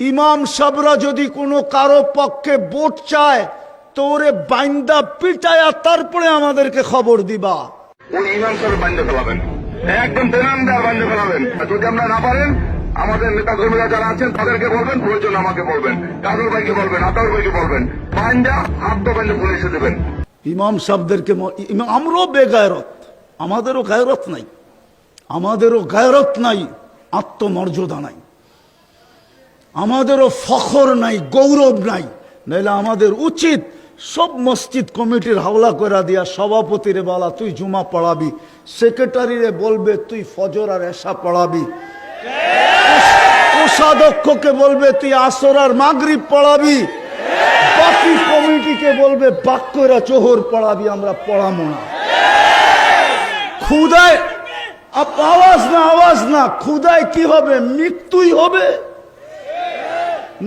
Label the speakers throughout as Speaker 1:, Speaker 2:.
Speaker 1: ইমাম সাহেবরা যদি কোনো কারো পক্ষে ভোট চায় তো ওরে বাইন্দা পিটায়া তারপরে আমাদেরকে খবর দিবা।
Speaker 2: ওই ইমাম সাহেব বাইন্দা ফেলাবেন, একদম বেনান দেওয়া বাইন্দা ফেলাবেন। যদি আমরা না পারেন আমাদের নেতা কর্মীরা যারা আছেন তাদেরকে বলবেন, প্রয়োজন আমাকে বলবেন, কাজল ভাইকে বলবেন, আতাউর ভাইকে বলবেন, বাইন্দা হাত তো বাইন্দা পুলিশে দেবেন।
Speaker 1: ইমাম সাহেবদেরকে আমরাও বেগায়রত, আমাদেরও গায়রত নাই, আমাদেরও গায়রত নাই, আত্মমর্যাদা নাই, আমাদেরও ফখর নাই, গৌরব নাই। নাইলে আমাদের উচিত সব মসজিদ কমিটির হাওলা করে দিয়া সভাপতিরে বলা তুই জুমা পড়াবি, সেক্রেটারিরে বলবে তুই ফজর আর এশা পড়াবি, কোষাধ্যক্ষকে বলবে তুই আসর আর মাগরিব পড়াবি, বাকি কমিটিকে বলবে বাক্যরা চোহর পড়াবি, আমরা পড়াবো না। খুদায় আওয়াজ না, খুদায় কি হবে? মৃত্যুই হবে।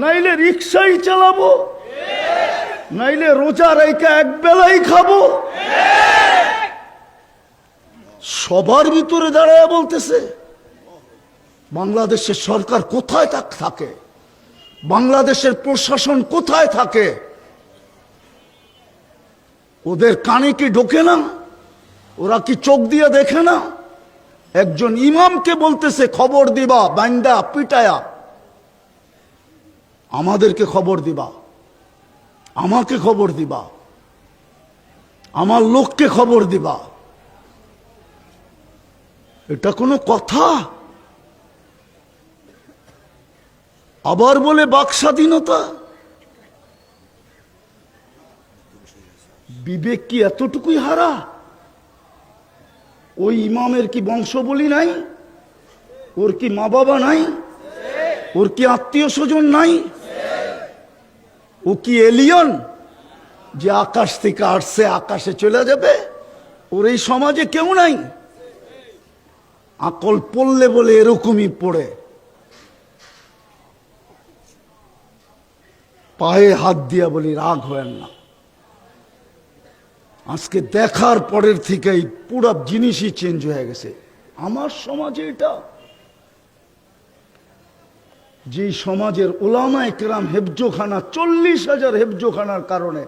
Speaker 1: নাইলে রিক্সাই চালাবো, নাইলে রোজা রেখে এক বেলাই খাবো। সবার ভিতরে দাঁড়ায় বলতেছে বাংলাদেশের সরকার কোথায় থাকে, বাংলাদেশের প্রশাসন কোথায় থাকে? ওদের কানে কি ঢোকে না? ওরা কি চোখ দিয়ে দেখে না? একজন ইমামকে বলতেছে খবর দিবা বান্দা পিটায়া, আমাদেরকে খবর দিবা, আমাকে খবর দিবা, আমার লোককে খবর দিবা। এটা কোনো কথা? আবার বলে বাক স্বাধীনতা। বিবেক কি এতটুকুই হারা? ওই ইমামের কি বংশবলী নাই? ওর কি মা বাবা নাই? ওর কি আত্মীয় স্বজন নাই? ও কি এলিয়ন যে আকাশ থেকে আসছে আকাশে চলে যাবে? ওর এই সমাজে কেউ নাই। আকল পড়লে বলে এরকমই পড়ে, পায়ে হাত দিয়া বলি রাগ হয় না। আজকে দেখার পরের থেকেই পুরো জিনিসই চেঞ্জ হয়ে গেছে আমার সমাজে। এটা যে সমাজের ওলামায়ে কেরাম হেফজোখানা 40,000 হেফজোখানার কারণে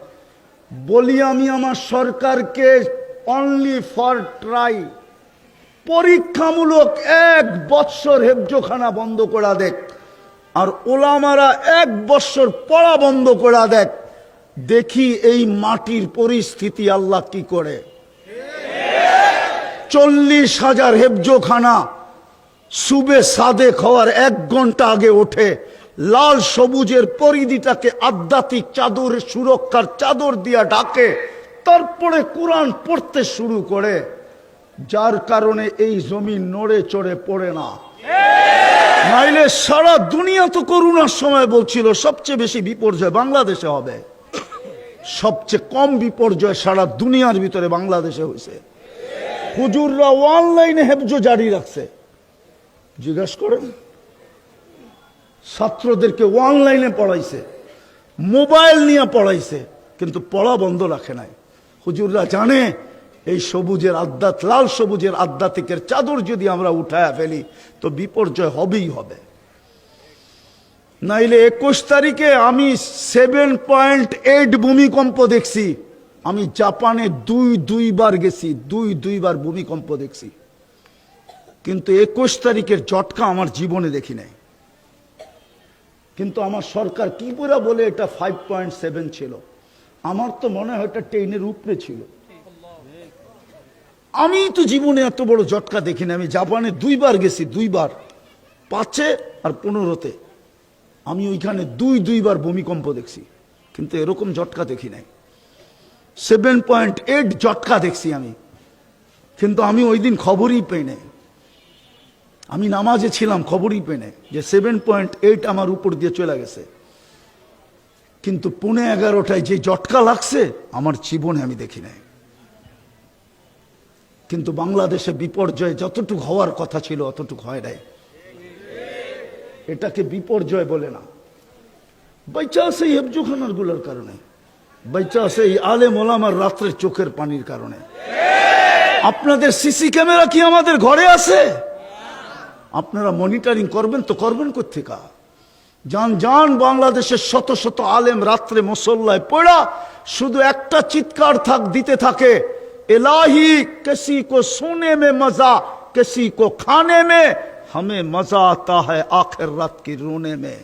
Speaker 1: বলি আমি আমার সরকারকে অনলি ফর ট্রাই, পরীক্ষামূলক 1 বৎসর হেফজোখানা বন্ধ করা দেখ, আর ওলামারা 1 বৎসর পড়া বন্ধ করা দেখ, দেখি এই মাটির পরিস্থিতি আল্লাহ কি করে। 40,000 হেফজোখানা সুবে সাদে খাওয়ার 1 ঘন্টা আগে ওঠে, লাল সবুজের পরিধিটাকে আধ্যাত্মিক চাদর, সুরক্ষার চাদর দিয়া ঢাকে, তারপরে কোরআন পড়তে শুরু করে, যার কারণে এই জমি নড়ে চড়ে পড়ে না। নাইলে সারা দুনিয়া তো করোনার সময় বলছিল সবচেয়ে বেশি বিপর্যয় বাংলাদেশে হবে, সবচেয়ে কম বিপর্যয় সারা দুনিয়ার ভিতরে বাংলাদেশে হয়েছে। হুজুররা অনলাইনে হেফজো জারি রাখছে, জিজ্ঞাসা করেন, ছাত্রদেরকে অনলাইনে পড়াইছে, মোবাইল নিয়ে পড়াইছে, কিন্তু পড়া বন্ধ রাখে নাই। হুজুররা জানে এই সবুজের আধ্যাত্মিক, লাল সবুজের আধ্যাত্মিকের চাদর যদি আমরা উঠায়া ফেলি তো বিপর্যয় হবেই হবে। নাইলে 21 তারিখে আমি 7.8 ভূমিকম্প দেখছি। আমি জাপানে দুইবার গেছি, দুইবার ভূমিকম্প দেখছি, কিন্তু 21 তারিখের ঝটকা আমার জীবনে দেখি নাই। কিন্তু আমার সরকার কি পুরা বলে এটা 5.7 ছিল, আমার তো মনে হয় এটা 10-এর উপরে ছিল। আমি তো জীবনে এত বড় ঝটকা দেখি না। আমি জাপানে 2বার গেছি, 2বার, 5-এ আর 15-তে। আমি ওইখানে দুইবার ভূমিকম্প দেখছি, কিন্তু এরকম ঝটকা দেখি নাই। 7.8 ঝটকা দেখছি আমি, কিন্তু আমি ওই দিন খবরই পেই নাই। আমি নামাজে ছিলাম, খবরই পেই নাই যে 7.8 আমার উপর দিয়ে চলে গেছে। কিন্তু 11:15টায় যে ঝটকা লাগছে আমার জীবনে আমি দেখি নাই। কিন্তু বাংলাদেশে বিপর্যয় যতটুকু হওয়ার কথা ছিল অতটুকু হয় নাই। এটাকে বিপর্যয় বলে না। বাইচা আছে এই হেফজোখানার গুলোর কারণে, বাইচা আছে এই আলেম ওলামার রাত্রের চোখের পানির কারণে। আপনাদের সিসি ক্যামেরা কি আমাদের ঘরে আছে? আপনারা মনিটরিং করবেন তো করবেন কোত্থেকা? যান যান বাংলাদেশের শত শত আলেম রাত্রে মুসল্লায় পড়া শুধু একটা চিৎকার দিতে থাকে, इलाही किसी को सोने में मजा किसी को खाने में, हमें मजा आता है आखिर रात की रोने में।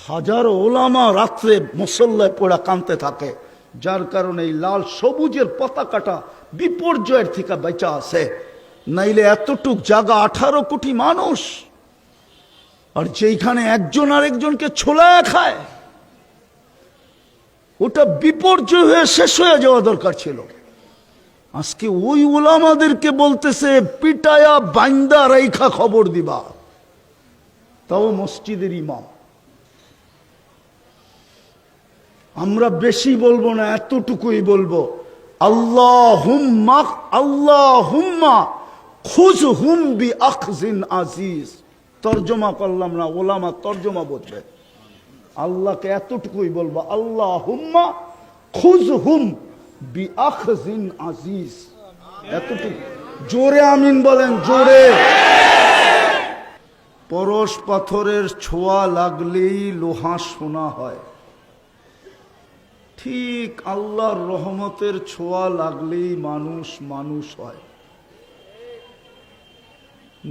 Speaker 1: হাজারো ওলামা রাত্রে মুসল্লায় পড়া কাঁদতে থাকে, যার কারণে এই লাল সবুজের পতাকাটা বিপর্যয়ের থেকে বেঁচে আছে। নাইলে এতটুক জায়গা 18 কোটি মানুষ, আর যেখানে একজন আরেকজনকে ছোলায় খায়, ওটা বিপর্যয় হয়ে শেষ হয়ে যাওয়া দরকার ছিল। আজকে ওই ওলামাদেরকে বলতেছে পিটায়া বাইন্দা রাইখা খবর দিবা, তাও মসজিদের ইমাম। আমরা বেশি বলবো না, এতটুকুই বলবো, আল্লাহুম্মা আল্লাহুম্মা খুযহুম বিআখযিন আজিজ। তরজমা করলাম না, ওলামা তরজমা বুঝবে। আল্লাহকে এতটুকুই বলবো, আল্লাহুম্মা খুযহুম বিআখযিন আজিজ। এতটুকু জোরে আমিন বলেন, জোরে। পরশ পাথরের ছোঁয়া লাগলেই লোহা সোনা হয়, ঠিক আল্লাহর রহমতের ছোঁয়া লাগলেই মানুষ মানুষ হয়।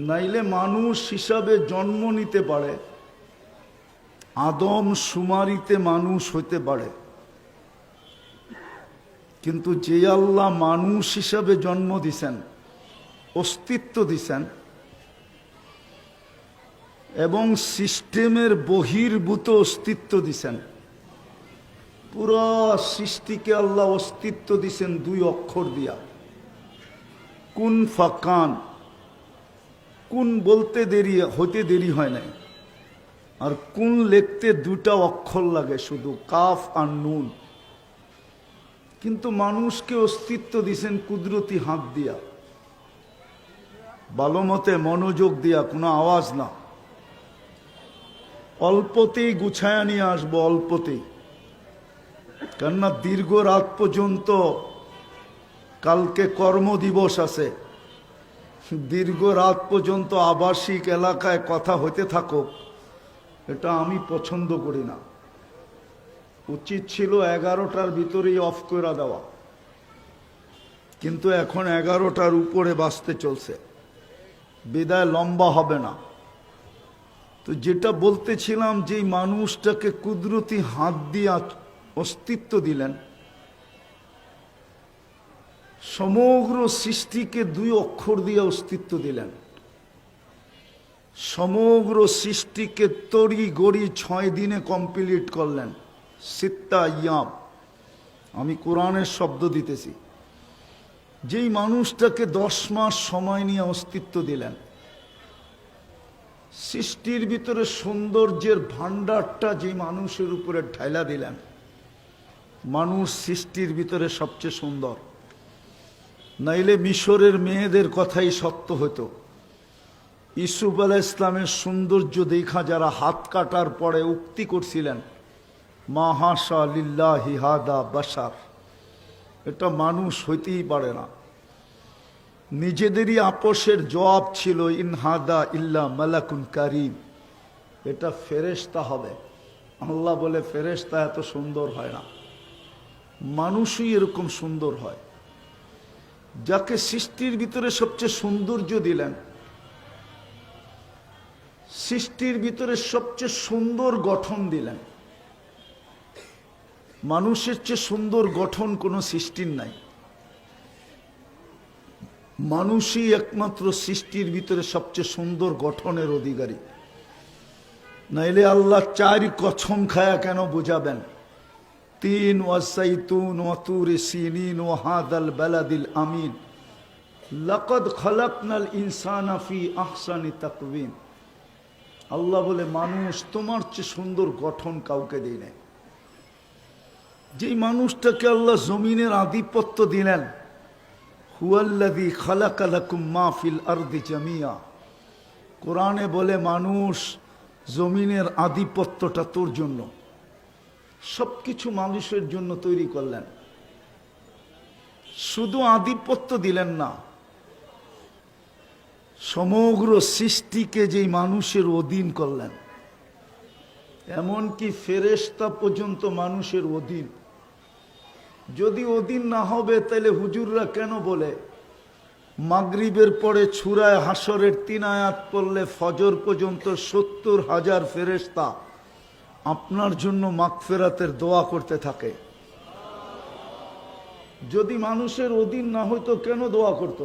Speaker 1: নাইলে মানুষ হিসাবে জন্ম নিতে পারে, আদম শুমারিতে মানুষ হইতে পারে, কিন্তু যে আল্লাহ মানুষ হিসাবে জন্ম দিছেন, অস্তিত্ব দিছেন, এবং সিস্টেমের বহির্ভূত অস্তিত্ব দিছেন, পুরা সৃষ্টিকে আল্লাহ অস্তিত্ব দিছেন 2 অক্ষর দিয়া, কুন ফাকান। কুন বলতে হতে দেরি হয় নাই, আর কুন লিখতে 2টা অক্ষর লাগে শুধু, কাফ আর নুন। কিন্তু মানুষকে অস্তিত্ব দিছেন কুদরতি হাত দিয়া, ভালো মতে মনোযোগ দিয়া, কোনো আওয়াজ না। অল্পতেই গুছায়া নিয়ে আসবো, অল্পতেই। কেননা দীর্ঘ রাত পর্যন্ত, কালকে কর্মদিবস আছে, দীর্ঘ রাত পর্যন্ত আবাসিক এলাকায় কথা হইতে থাকুক, এটা আমি পছন্দ করি না। উচিত ছিল 11টার ভিতরেই অফ করে দেওয়া, কিন্তু এখন 11টার উপরে বাঁচতে চলছে, বিদায় লম্বা হবে না। তো যেটা বলতেছিলাম, যে মানুষটাকে কুদরতি হাত দিয়ে অস্তিত্ব দিলেন, সমগ্র সৃষ্টিকে 2 অক্ষর দিয়ে অস্তিত্ব দিলেন, সমগ্র সৃষ্টিকে তড়ি গড়ি 6 দিনে কমপ্লিট করলেন, 6 আইয়াম। আমি কোরআনের শব্দ দিতেছি। যেই মানুষটাকে 10 মাস সময় নিয়ে অস্তিত্ব দিলেন, সৃষ্টির ভিতরে সৌন্দর্যের ভান্ডারটা যে মানুষের উপরে ঢাইলা দিলেন, মানুষ সৃষ্টির ভিতরে সবচেয়ে সুন্দর। নাইলে মিশরের মেয়েদের কথাই সত্য হতো। ইউসুফ আলাইহিস ইসলামের সৌন্দর্য দেখা যারা হাত কাটার পরে উক্তি করছিলেন, মা হাশা লিল্লাহি হাদা বাশার, এটা মানুষ হইতেই পারে না। নিজেদেরই আপোষের জবাব ছিল, ইনহাদা ইল্লা মালাকুন কারীম, এটা ফেরেশতা হবে। আল্লাহ বলে ফেরেশতা এত সুন্দর হয় না, মানুষই এরকম সুন্দর হয়। যাকে সৃষ্টির ভিতরে সবচেয়ে সৌন্দর্য দিলেন, সৃষ্টির ভিতরে সবচেয়ে সুন্দর গঠন দিলেন, মানুষের চেয়ে সুন্দর গঠন কোনো সৃষ্টির নাই। মানুষই একমাত্র সৃষ্টির ভিতরে সবচেয়ে সুন্দর গঠনের অধিকারী। নাইলে আল্লাহ 4 কসম খায়া কেন বুঝাবেন, 3 ওয়াসাইতুন ওয়া তুরি সিনিন ওয়া হাদাল বালাদিল আমিন, লাকাদ খালাকনাল ইনসানা ফি আহসানি তাকওয়িম। আল্লাহ বলে, মানুষ তোমার চেয়ে সুন্দর গঠন কাউকে দেয় নাই। যেই মানুষটাকে আল্লাহ জমিনের আধিপত্য দিলেন, হুয়াল্লাযী খালাকা লাকুম মা ফিল আরদি জামিয়া, কোরআনে বলে মানুষ জমিনের আধিপত্যটা তোর জন্য, সবকিছু মানুষের জন্য তৈরি করলেন। শুধু আধিপত্য দিলেন না, সমগ্র সৃষ্টিকে যেই মানুষের অধীন করলেন, এমনকি ফেরেশতা পর্যন্ত মানুষের অধীন। যদি অধীন না হবে তাহলে হুজুররা কেন বলে মাগরিবের পরে ছুরায় হাসরের 3 আয়াত পড়লে ফজর পর্যন্ত 70,000 ফেরেশতা আপনার জন্য মাগফিরাতের দোয়া করতে থাকে? যদি মানুষের অধীন না হইতো কেন দোয়া করত?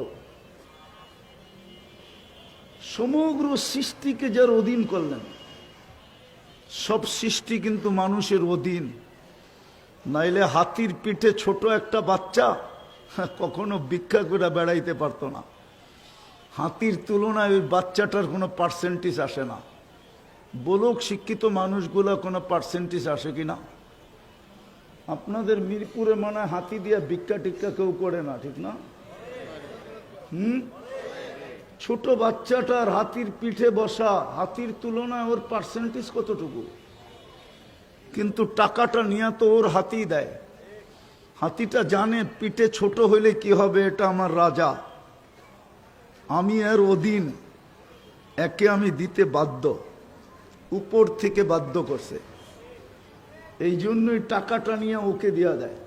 Speaker 1: সমগ্র সৃষ্টিকে যার অধীন করলেন, সব সৃষ্টি কিন্তু মানুষের অধীন। নাইলে হাতির পিঠে ছোট একটা বাচ্চা কখনো ভিক্ষা করে বেড়াইতে পারতো না। হাতির তুলনায় ওই বাচ্চাটার কোনো পার্সেন্টেজ আসে না। বলুক শিক্ষিত মানুষগুলো কোনো পার্সেন্টেজ আসে কিনা? আপনাদের মিরপুরে মনে হয় হাতি দিয়া ভিক্ষা টিক্ষা কেউ করে না, ঠিক না? ছোট বাচ্চাটার হাতির পিঠে বসা, হাতির তুলনায় ওর পার্সেন্টেজ কতটুকু? কিন্তু টাকাটা নিয়ে তো ওর হাতি দেয়। হাতিটা জানে পিঠে ছোট হইলে কি হবে, এটা আমার রাজা, আমি এর অধীন, একে আমি দিতে বাধ্য, উপর থেকে বাধ্য করছে। এই জন্যই টাকাটা নিয়ে ওকে দেয়া দেয়।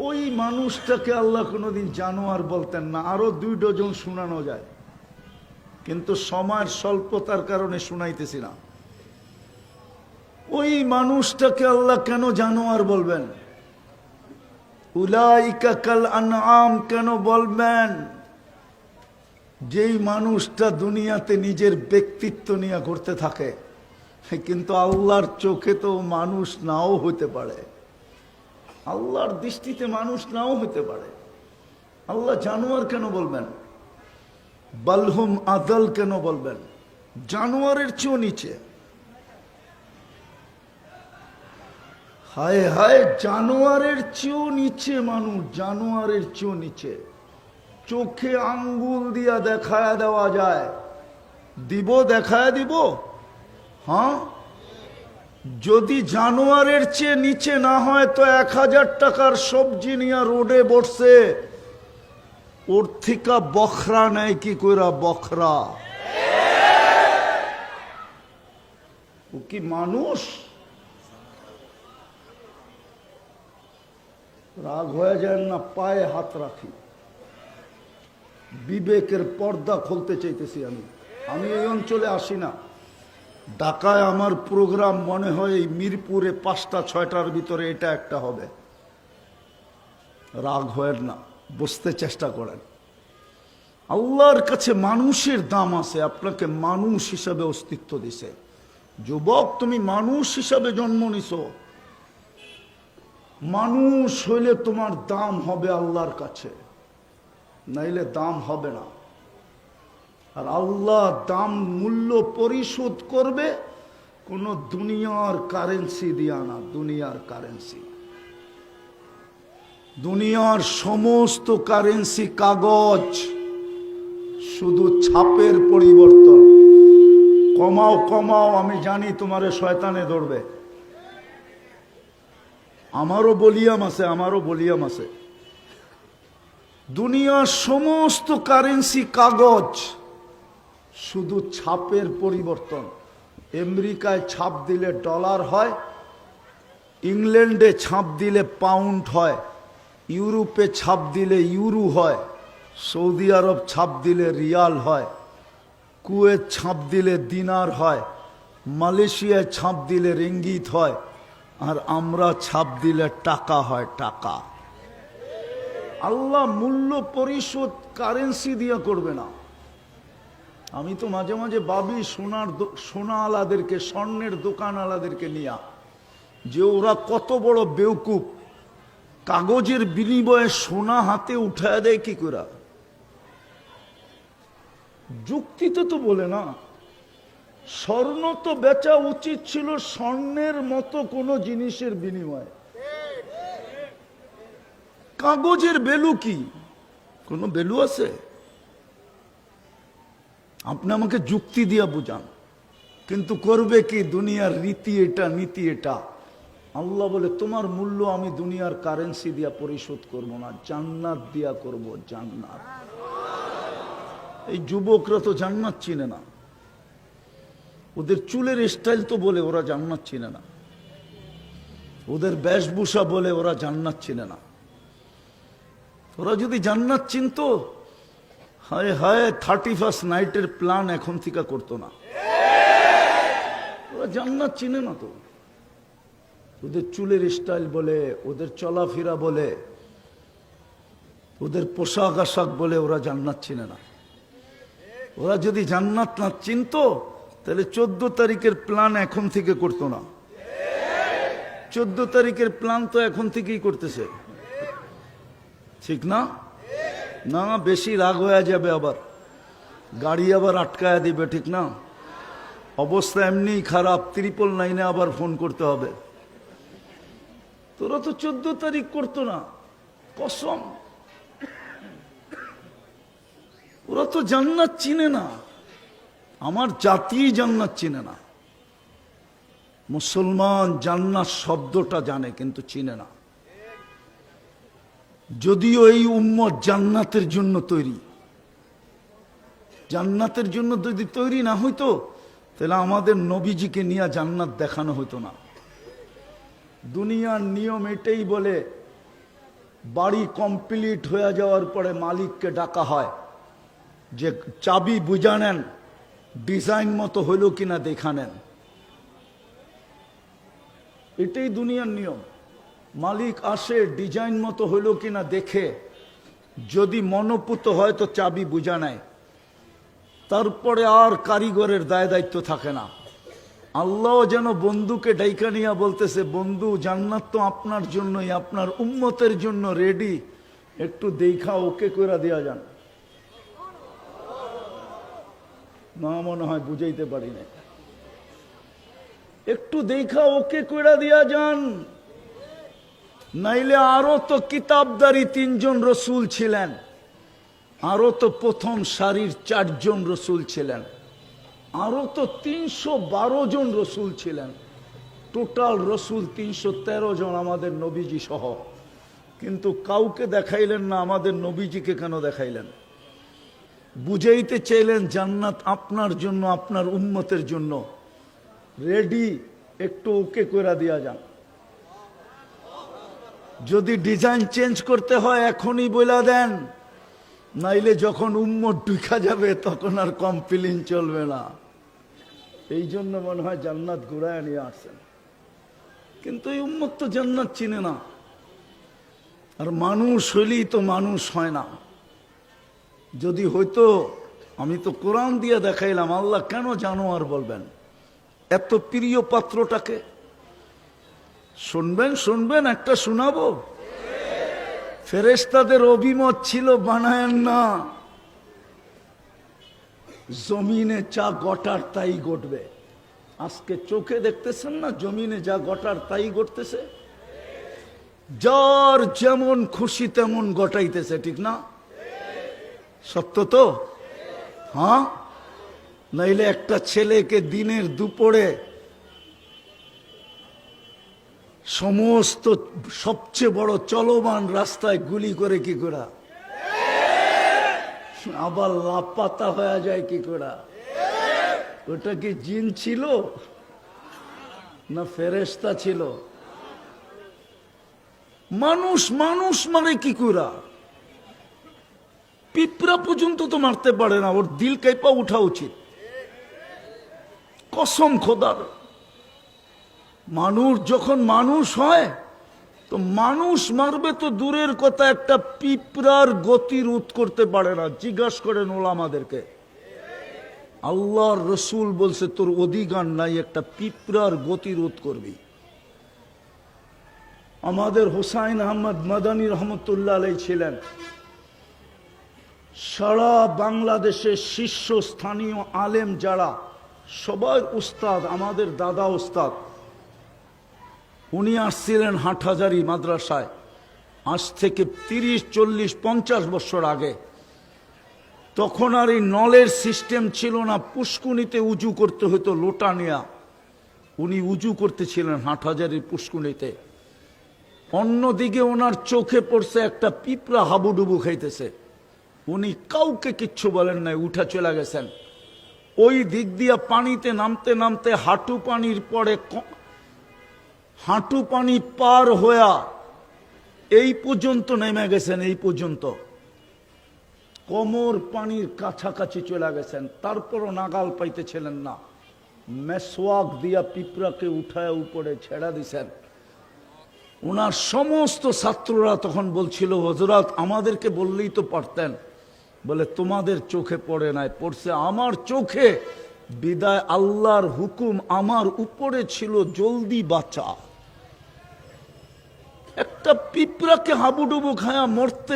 Speaker 1: ওই মানুষটাকে আল্লাহ কোনোদিন জানোয়ার বলতেন না। আরো 2 ডজন শোনানো যায়, কিন্তু সময়ের স্বল্পতার কারণে শুনাইতেছি না। ওই মানুষটাকে আল্লাহ কেন জানোয়ার বলবেন? উলাইকা কাল আনআম কেন বলবেন? যেই মানুষটা দুনিয়াতে নিজের ব্যক্তিত্ব নিয়ে ঘুরতে থাকে, কিন্তু আল্লাহর চোখে তো মানুষ নাও হতে পারে, আল্লাহর দৃষ্টিতে মানুষ নাও হতে পারে। আল্লাহ জানোয়ার কেন বলবেন? বালহুম আদল কেন বলবেন? জানোয়ারের চেয়েও নিচে। হায় হায়, জানোয়ারের চেয়েও নিচে মানুষ, জানোয়ারের চেয়েও নিচে। চোখে আঙ্গুল দিয়া দেখায়া দেওয়া যায়, দিব দেখায়া দিব। হ্যাঁ, যদি জানোয়ারের চেয়ে নিচে না হয় তো 1000 টাকার সবজি নিয়ে রোডে বসছে, ওর থেকে বখরা নেয় কি কইরা? বখরা। ও কি মানুষ? রাগ হয়ে যায় না, পায়ে হাত রাখি। বিবেকের পর্দা খুলতে চাইতেছি আমি এই অঞ্চলে আসি না। ঢাকায় আমার প্রোগ্রাম মনে হয় এই মিরপুরে 5টা 6টার ভিতরে এটা একটা হবে। রাগ হয় না, বুঝতে চেষ্টা করেন। আল্লাহর কাছে মানুষের দাম আছে, আপনাকে মানুষ হিসাবে অস্তিত্ব দিছে। যুবক, তুমি মানুষ হিসাবে জন্ম নিছো। মানুষ হইলে তোমার দাম হবে আল্লাহর কাছে, নাইলে দাম হবে না। আর আল্লাহ দাম মূল্য পরিশোধ করবে কোন দুনিয়ার কারেন্সি দিয়া না। দুনিয়ার কারেন্সি, দুনিয়ার সমস্ত কারেন্সি কাগজ, শুধু ছাপের পরিবর্তন। কমাও কমাও, আমি জানি তোমারে শয়তানে ধরবে। আমারও বলিয়াম আছে, আমারও বলিয়াম আছে। দুনিয়ার সমস্ত কারেন্সি কাগজ, শুধু ছাপের পরিবর্তন। আমেরিকায় ছাপ দিলে ডলার হয়, ইংল্যান্ডে ছাপ দিলে পাউন্ড হয়, ইউরোপে ছাপ দিলে ইউরো হয়, সৌদি আরব ছাপ দিলে রিয়াল হয়, কুয়েত ছাপ দিলে দিনার হয়, মালয়েশিয়ায় ছাপ দিলে রিঙ্গিত হয়, আর আমরা ছাপ দিলে টাকা হয়, টাকা। আল্লাহ মূল্য পরিশোধ কারেন্সি দিয়ে করবে না। আমি তো মাঝে মাঝে ভাবি সোনা আলাদেরকে, স্বর্ণের দোকান আলাদেরকে নিয়া, যে ওরা কত বড় বেউকুফ। কাগজের বিনিময়ে সোনা হাতে উঠায় দেয় কি করে? যুক্তিতে তো বলে না। স্বর্ণ তো বেচা উচিত ছিল স্বর্ণের মতো কোন জিনিসের বিনিময়ে। কাগজের ভ্যালু কি? কোন ভ্যালু আছে? আপনি আমাকে যুক্তি দিয়া বুঝান, কিন্তু করবে কি? দুনিয়ার রীতি এটা, নীতি এটা। আল্লাহ বলে তোমার মূল্য আমি দুনিয়ার কারেন্সি দিয়া পরিশোধ করব না, জান্নাত দিয়া করব। জান্নাত। এই যুবকরা তো জান্নাত চিনে না। ওদের চুলের স্টাইল তো বলে ওরা জান্নাত চিনে না, ওদের বেশভূষা বলে ওরা জান্নাত চিনে না। ওরা যদি জান্নাত চিনতো, হায় হায় 31st নাইটের প্ল্যান এখন থেকে করতো না। ওরা জান্নাত চিনে না তো। ওদের চুলের স্টাইল বলে, ওদের চলাফেরা বলে, ওদের পোশাক আশাক বলে ওরা জান্নাত চিনে না। ওরা যদি জান্নাত না চিনতো তাহলে 14 তারিখের প্ল্যান এখন থেকে করতো না। 14 তারিখের প্ল্যান তো এখন থেকেই করতেছে, ঠিক না? না, বেশি রাগ হয়ে যাবে, আবার গাড়ি আবার আটকায়া দিবে, ঠিক না? অবস্থা এমনিই খারাপ, 999 আবার ফোন করতে হবে। তোরা তো 14 তারিখ করতো না, কসম। ওরা তো জান্নাত চিনে না, আমার জাতি জান্নাত চিনে না। মুসলমান জান্নাত শব্দটা জানে কিন্তু চিনে না। যদিও এই উম্মত জান্নাতের জন্য তৈরি, জান্নাতের জন্য যদি তৈরি না হইতো তাহলে আমাদের নবীজিকে নিয়ে জান্নাত দেখানো হতো না। দুনিয়ার নিয়ম এটাই বলে, বাড়ি কমপ্লিট হয়ে যাওয়ার পরে মালিককে ডাকা হয় যে চাবি বুঝা নেন, ডিজাইন মতো হইল কিনা দেখা নেন। এটাই দুনিয়ার নিয়ম। মালিক আসে, ডিজাইন মতো হইল কিনা দেখে, যদি মনোপুত হয় তো চাবি বুঝা নেয়, তারপরে আর কারিগরের দায় দায়িত্ব থাকে না। আল্লাহ যেন বন্ধুকে ডাইকা নিয়া বলতেছে, বন্ধু জান্নাত তো আপনার জন্যই, আপনার উম্মতের জন্য রেডি, একটু দেখা ওকে কইরা দেয়া যান। না, মনে হয় বুঝাইতে পারি না। একটু দেখা ওকে কইরা দিয়া যান, নাইলে আরো তো কিতাবদারি 3 জন রসুল ছিলেন, আরো তো প্রথম সারির 4 জন রসুল ছিলেন, আরো তো 312 জন রসুল ছিলেন। টোটাল রসুল 313 জন আমাদের নবীজি সহ। কিন্তু কাউকে দেখাইলেন না, আমাদের নবীজিকে কেন দেখাইলেন? বুঝাইতে চাইলেন জান্নাত আপনার জন্য, আপনার উম্মতের জন্য রেডি, একটু ওকে কইরা দিয়া যান। যদি ডিজাইন চেঞ্জ করতে হয় এখনই বইলা দেন, নাইলে যখন উম্মত ঢুকা যাবে তখন আর কমপ্লেইন চলবে না। এই জন্য মনে হয় জান্নাত ঘুরায় নিয়ে আসছেন। কিন্তু এই উম্মত তো জান্নাত চিনে না। আর মানুষ হইলেই তো মানুষ হয় না। যদি হইতো, আমি তো কোরআন দিয়ে দেখাইলাম, আল্লাহ কেন জানোয়ার বলবেন এত প্রিয় পাত্রটাকে? শুনবেন শুনবেন, একটা শোনাবো। ফেরেশতাদের অভিমত ছিল বানায়েন না, জমিনে যা ঘটার তাই ঘটবে। আজকে চোখে দেখতেছেন না, জমিনে যা ঘটার তাই ঘটতেছে। যার যেমন খুশি তেমন ঘটাইতেছে, ঠিক না? সত্য তো? হ্যাঁ, নাইলে একটা ছেলেকে দিনের দুপুরে সমস্ত সবচেয়ে বড় চলমান রাস্তায় গুলি করে কি করে, আবার লাপাতা হয়ে যায় কি করে? ওটা কি জিন ছিল না ফেরেশতা ছিল? মানুষ মানুষ মারে কি করে? পিঁপড়া পর্যন্ত তো মারতে পারে না, ওর দিল কাইপা উঠা উচিত। কসম খোদার, মানুষ যখন মানুষ হয় তো মানুষ মারবে তো দূরের কথা, একটা পিঁপড়ার গতি রোধ করতে পারে না। জিজ্ঞাসা করেন ওলামাদেরকে। আল্লাহর রসুল বলছে তোর অধিকার নাই একটা পিঁপড়ার গতি রোধ করবি। আমাদের হুসাইন আহমদ মাদানী রহমতুল্লাহ আলাইহি ছিলেন সারা বাংলাদেশের শীর্ষস্থানীয় আলেম যারা, সবাই উস্তাদ, আমাদের দাদা উস্তাদ। উনি আসছিলেন হাটহাজারী মাদ্রাসায় আজ থেকে 30, 40, 50 বছর আগে। তখন আর এই নলের সিস্টেম ছিল না, পুষ্কুনিতে উজু করতে হতো লোটা নিয়া। উনি উজু করতেছিলেন হাটহাজারীর পুষ্কুনিতে। অন্যদিকে ওনার চোখে পড়ছে একটা পিঁপড়া হাবুডুবু খাইতেছে। উনি কাউকে কিচ্ছু বলেন নাই, উঠা চলে গেছেন। ওই দিক দিয়া পানিতে নামতে নামতে হাঁটু পানির পরে হাঁটু পানি পার হইয়া এই পর্যন্ত নেমে গেছেন, এই পর্যন্ত কোমর পানির কাছাকাছি চলে গেছেন, তারপরও নাগাল পাইতেছিলেন না। মেসওয়াক দিয়া পিঁপড়াকে উঠায় উপরে ছেড়া দিছেন। ওনার সমস্ত ছাত্ররা তখন বলছিল, হযরত আমাদেরকে বললেই তো পারতেন। বলে তোমাদের চোখে পড়ে নাই, পড়ছে আমার চোখে। বিদায় আল্লাহর হুকুম আমার উপরে ছিল, জলদি বাঁচা। একটা পিঁপড়াকে হাবুডুবু খায়া মরতে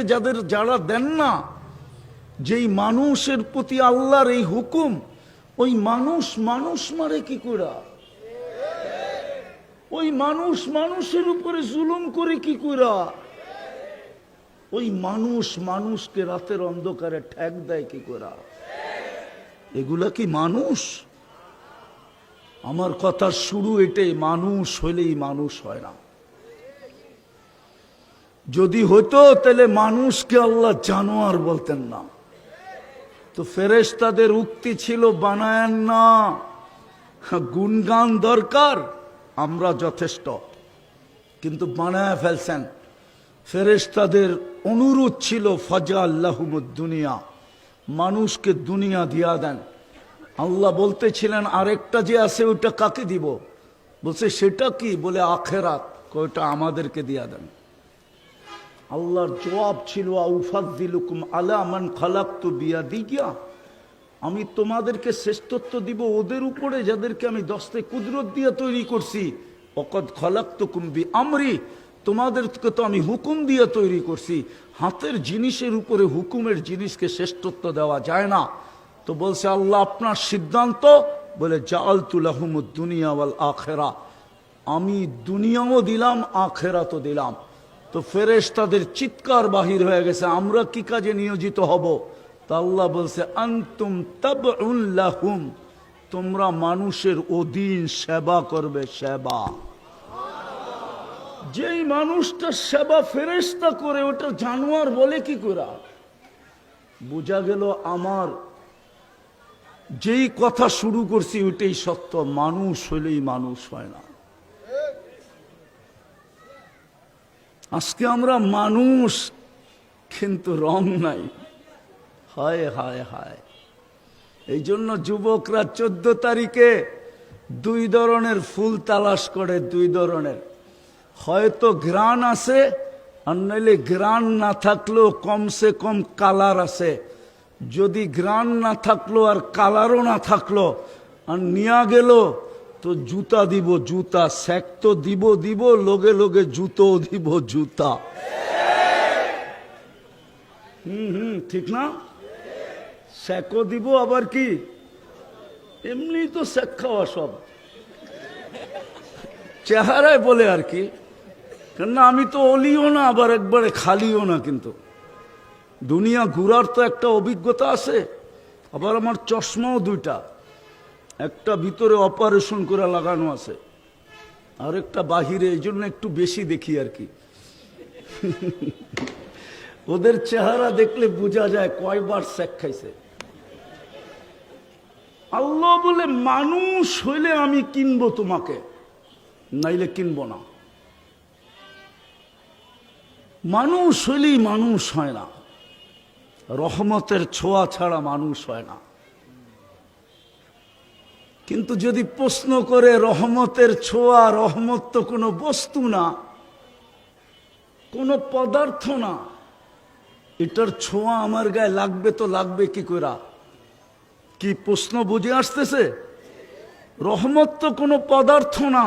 Speaker 1: যারা দেন না, যেই মানুষের প্রতি আল্লাহর এই হুকুম, ওই মানুষ মারে কি করে? ওই মানুষের উপরে জুলুম করে কি করে? ওই মানুষকে রাতের অন্ধকারে ঠ্যাক দেয় কি করে? এগুলা কি মানুষ? আমার কথার শুরু এটাই, মানুষ হইলেই মানুষ হয় না। যদি হতো তাহলে মানুষকে আল্লাহ জানোয়ার বলতেন না। তো ফেরেশতাদের উক্তি ছিল বানায়েন না, গুণগান দরকার, আমরা যথেষ্ট, কিন্তু বানায় ফেলছেন। ফেরেশতাদের অনুরোধ ছিল ফাজআল্লাহুমুদ দুনিয়া, মানুষকে দুনিয়া দিয়া দেন। আল্লাহ বলতেছিলেন আরেকটা যে আছে ওইটা কাকে দিব? বলছে সেটা কি? বলে আখেরাত। ওইটা আমাদেরকে দিয়া দেন। আল্লাহর জবাব ছিল আউফাদ্দিলুকুম আলা মান খালাকতু বিয়াদিয়া, আমি তোমাদেরকে শ্রেষ্ঠত্ব দিব ওদের উপরে যাদেরকে আমি দস্তে কুদরত দিয়ে তৈরি করছি। ওয়াকাদ খালাকতুকুম বিআমরি, তোমাদেরকে তো আমি হুকুম দিয়ে তৈরি করছি। হাতের জিনিসের উপরে হুকুমের জিনিসকে শ্রেষ্ঠত্ব দেওয়া যায় না। তো বলছে আল্লাহ আপনার সিদ্ধান্ত। বলে জাআলতু লাহুমুদ দুনিয়া ওয়াল আখিরা, আমি দুনিয়াও দিলাম আখিরাতও দিলাম। তো ফেরেশতাদের চিৎকার বাহির হয়ে গেছে, আমরা কি কাজে নিয়োজিত হব? তা আল্লাহ বলছে আনতুম তাবউন লাহুম, তোমরা মানুষের অধীন সেবা করবে। সেবা, যেই মানুষটা সেবা ফেরেশতা করে ওটা জানোয়ার বলে কি করে? বোঝা গেল আমার যেই কথা শুরু করছি ওইটাই সত্য, মানুষ হইলেই মানুষ হয় না। আজকে আমরা মানুষ, কিন্তু রং নাই। হায় হায় হায়। এই জন্য যুবকরা 14 তারিখে 2 ধরনের ফুল তালাশ করে, 2 ধরনের। হয়তো ঘ্রাণ আছে, আর নইলে ঘ্রাণ না থাকলেও কমসে কম কালার আছে। যদি ঘ্রাণ না থাকলো আর কালারও না থাকলো, আর নিয়া গেল তো জুতা দিব, জুতা স্যাক তো দিব লগে লগে জুতো দিব, জুতা। ঠিক না? স্যাকও দিব, আবার কি এমনি তো স্যাক খাওয়া সব চেহারায় বলে আর কি। কেননা আমি তো অলিও না, আবার একবারে খালিও না। কিন্তু দুনিয়া ঘুরার তো একটা অভিজ্ঞতা আছে। আবার আমার চশমাও 2টা, একটা ভিতরে অপারেশন করে লাগানো আছে, আর একটা বাহিরে। এই জন্য একটু বেশি দেখি আর কি। ওদের চেহারা দেখলে বোঝা যায় কয়বার স্যাক খাইছে। আল্লাহ বলে মানুষ হইলে আমি কিনবো তোমাকে, নাইলে কিনবো না। মানুষ হইলেই মানুষ হয় না, রহমতের ছোঁয়া ছাড়া মানুষ হয় না। কিন্তু যদি প্রশ্ন করে রহমতের ছোঁয়া, রহমত তো কোনো বস্তু না, কোনো পদার্থ না, এটার ছোঁয়া আমার গায়ে লাগবে তো লাগবে কি করে? কি প্রশ্ন বুঝে আসতেছে? রহমত তো কোনো পদার্থ না,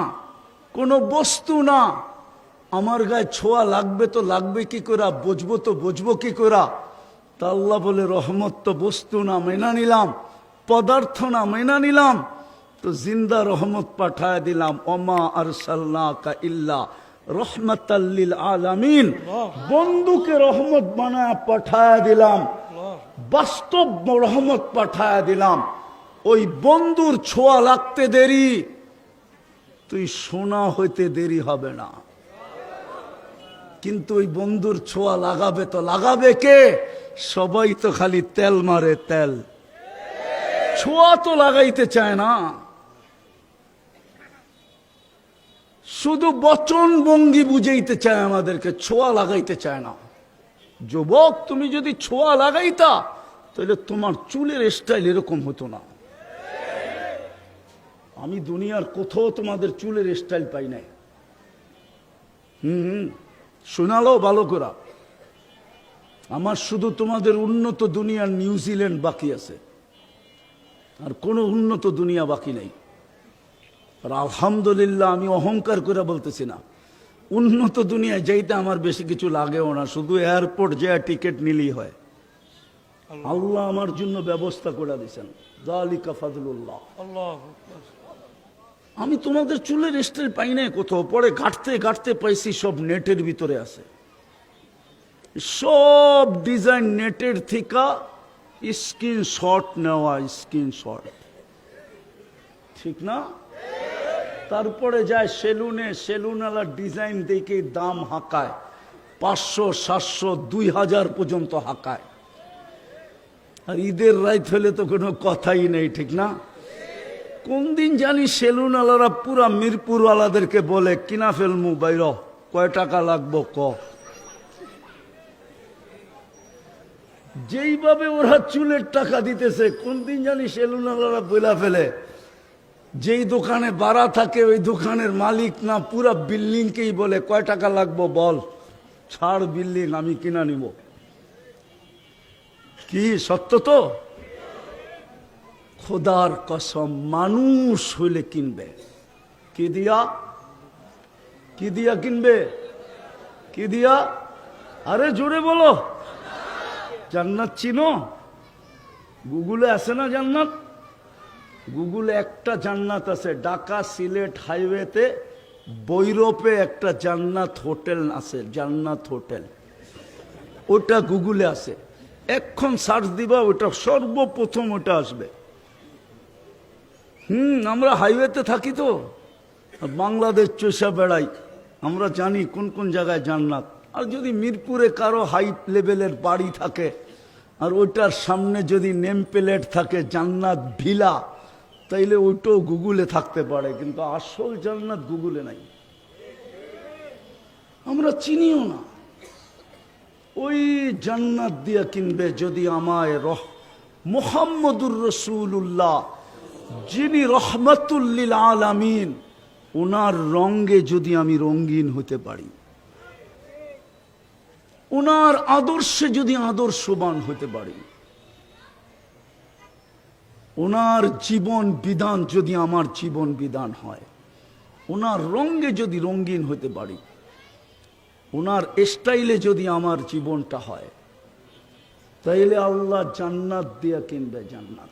Speaker 1: কোনো বস্তু না, আমার গায়ে ছোঁয়া লাগবে তো লাগবে কি করে? বুঝবো তো বুঝবো কি করে? তা আল্লাহ বলে রহমত তো বস্তু না, মেনা নিলাম। পদার্থ না, মেনা নিলাম। তো জিন্দা রহমত পাঠায় দিলাম। ওমা আরসালনাকা ইল্লা রহমাতাল লিল আলামিন, বন্ধুকে রহমত বানায় পাঠায় দিলাম, বাস্তব রহমত পাঠায় দিলাম। ওই বন্ধুর ছোঁয়া লাগতে দেরি, তুই সোনা হইতে দেরি হবে না। কিন্তু ওই বন্ধুর ছোঁয়া লাগাবে তো লাগাবে কে? সবাই তো খালি তেল মারে, তেল। ছোঁয়া তো লাগাইতে চায় না, শুধু বচন ভঙ্গি বুঝাইতে চায় আমাদেরকে, ছোঁয়া লাগাইতে চায় না। যুবক, তুমি যদি ছোঁয়া লাগাইতা তাহলে তোমার চুলের স্টাইল এরকম হতো না। আমি দুনিয়ার কোথাও তোমাদের চুলের স্টাইল পাই নাই। শোনালো ভালো করে, আমার শুধু তোমাদের উন্নত দুনিয়ার নিউজিল্যান্ড বাকি আছে, আর কোনো উন্নত দুনিয়া বাকি নেই। আর আলহামদুলিল্লাহ, আমি অহংকার করে বলতেছি না, উন্নত দুনিয়ায় যাইতে আমার বেশি কিছু লাগেও না, শুধু এয়ারপোর্ট যে টিকিট নিলেই হয়। আল্লাহ আমার জন্য ব্যবস্থা করে দিয়েছেন, যালিকা ফাদলুল্লাহ। আমি তোমাদের চুলের স্টাইল পাই নাই কোথাও, পরে ঘাটতে ঘাটতে পাইছি সব নেটের ভিতরে আছে, সব ডিজাইন নেটের থেকে স্ক্রিনশট নেওয়া, স্ক্রিনশট, ঠিক না? তারপরে যায় সেলুনে, সেলুনওয়ালা ডিজাইন দেখে দাম হাঁকায়, 500, 700, 2000 পর্যন্ত হাঁকায়। আর ঈদের রাত হলে তো কোনো কথাই নেই, ঠিক না? কোন দিন জানি সেলুনওয়ালারা পুরা মিরপুরওয়ালাদেরকে বলে, কিনা ফেলমু বাইর, কয় টাকা লাগবো ক। যেইভাবে ওরা চুলের টাকা দিতেছে, কোন দিন জানি সেলুনওয়ালারা বইলা ফেলে, যেই দোকানে ভাড়া থাকে ওই দোকানের মালিক না পুরা বিল্ডিংকেই বলে, কয় টাকা লাগবো বল, ছাড় বিল্ডিং, আমি কিনা নিব। কি সত্য তো? খোদার কসম, মানুষ হইলে কিনবে। কি দিয়া? কি দিয়া কিনবে? কি দিয়া? আরে জোরে বলো। জান্নাত চিনো? গুগলে আছে না জান্নাত? গুগলে একটা জান্নাত আছে, ঢাকা সিলেট হাইওয়েতে বৈরপে একটা জান্নাত হোটেল আছে, জান্নাত হোটেল, ওটা গুগলে আছে। এখন সার্চ দিবা, ওটা সর্বপ্রথম ওটা আসবে। আমরা হাইওয়েতে থাকি তো, বাংলাদেশ চষা বেড়াই, আমরা জানি কোন কোন জায়গায় জান্নাত। আর যদি মিরপুরে কারো হাই লেভেলের বাড়ি থাকে আর ওইটার সামনে যদি নেম প্লেট থাকে জান্নাত ভিলা, তাইলে ওইটাও গুগলে থাকতে পারে, কিন্তু আসল জান্নাত গুগলে নাই, আমরা চিনিও না। ওই জান্নাত দিয়া কিনবে যদি আমায় মুহাম্মদুর রাসূলুল্লাহ, যিনি রহমাতুল লিল আলামিন, ওনার রঙে যদি আমি রঙিন হতে পারি, ওনার আদর্শে যদি আদর্শবান হতে পারি, ওনার জীবন বিধান যদি আমার জীবন বিধান হয়, ওনার রঙে যদি রঙিন হতে পারি, ওনার স্টাইলে যদি আমার জীবনটা হয়, তাইলে আল্লাহ জান্নাত দিয়া কিনবে, জান্নাত।